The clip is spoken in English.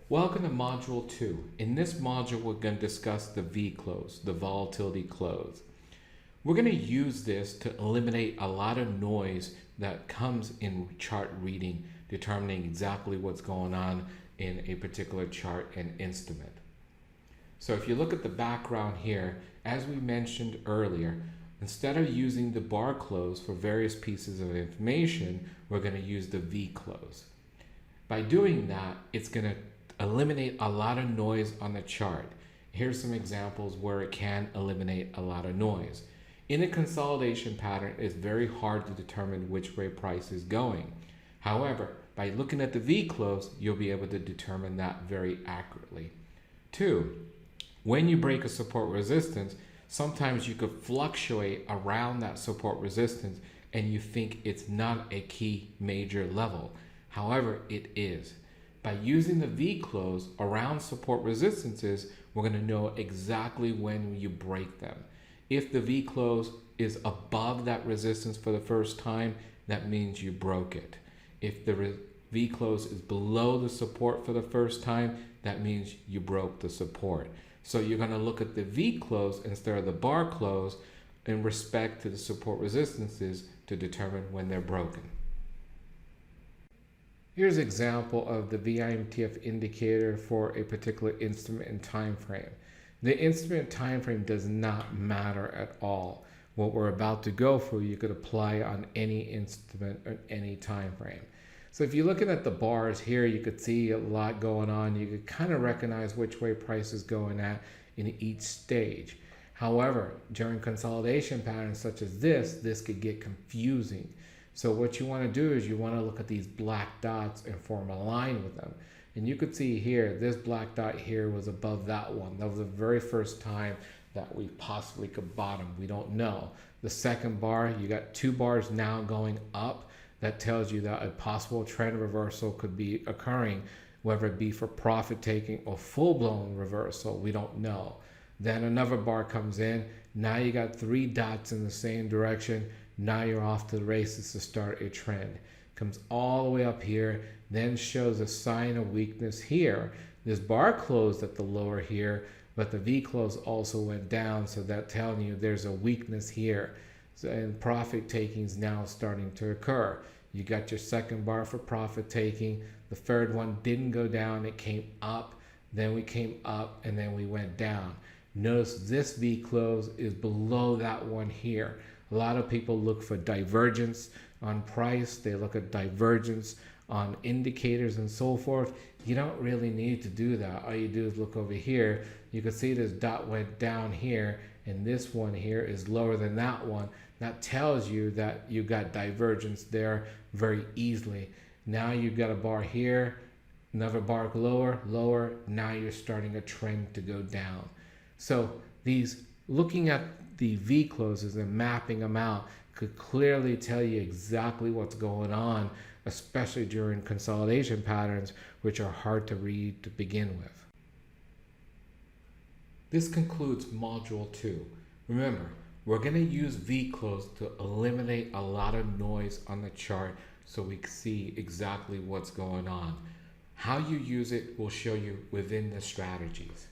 Welcome to Module 2. In this module, we're going to discuss the vClose, the volatility close. We're going to use this to eliminate a lot of noise that comes in chart reading, determining exactly what's going on in a particular chart and instrument. So if you look at the background here, as we mentioned earlier, instead of using the bar close for various pieces of information, we're going to use the vClose. By doing that, it's going to eliminate a lot of noise on the chart. Here's some examples where it can eliminate a lot of noise. In a consolidation pattern, it's very hard to determine which way price is going. However, by looking at the vClose, you'll be able to determine that very accurately. 2, when you break a support resistance, sometimes you could fluctuate around that support resistance and you think it's not a key major level. However, it is. By using the vClose around support resistances, we're going to know exactly when you break them. If the vClose is above that resistance for the first time, that means you broke it. If the vClose is below the support for the first time, that means you broke the support. So you're going to look at the vClose instead of the bar close in respect to the support resistances to determine when they're broken. Here's an example of the vITMF indicator for a particular instrument and time frame. The instrument time frame does not matter at all. What we're about to go through, you could apply on any instrument or any time frame. So if you're looking at the bars here, you could see a lot going on. You could kind of recognize which way price is going at in each stage. However, during consolidation patterns such as this could get confusing. So what you want to do is you want to look at these black dots and form a line with them. And you could see here, this black dot here was above that one. That was the very first time that we possibly could bottom. We don't know. The second bar, you got 2 bars now going up. That tells you that a possible trend reversal could be occurring, whether it be for profit taking or full-blown reversal. We don't know. Then another bar comes in. Now you got 3 dots in the same direction. Now you're off to the races to start a trend. Comes all the way up here, then shows a sign of weakness here. This bar closed at the lower here, but the vClose also went down, so that's telling you there's a weakness here. So, and profit taking is now starting to occur. You got your second bar for profit taking. The third one didn't go down, it came up. Then we came up and then we went down. Notice this vClose is below that one here. A lot of people look for divergence on price. They look at divergence on indicators and so forth. You don't really need to do that. All you do is look over here. You can see this dot went down here and this one here is lower than that one. That tells you that you got divergence there very easily. Now you've got a bar here, another bar lower, lower. Now you're starting a trend to go down. So these looking at the vCloses and mapping them out could clearly tell you exactly what's going on, especially during consolidation patterns, which are hard to read to begin with. This concludes Module 2. Remember, we're going to use vClose to eliminate a lot of noise on the chart so we can see exactly what's going on. How you use it will show you within the strategies.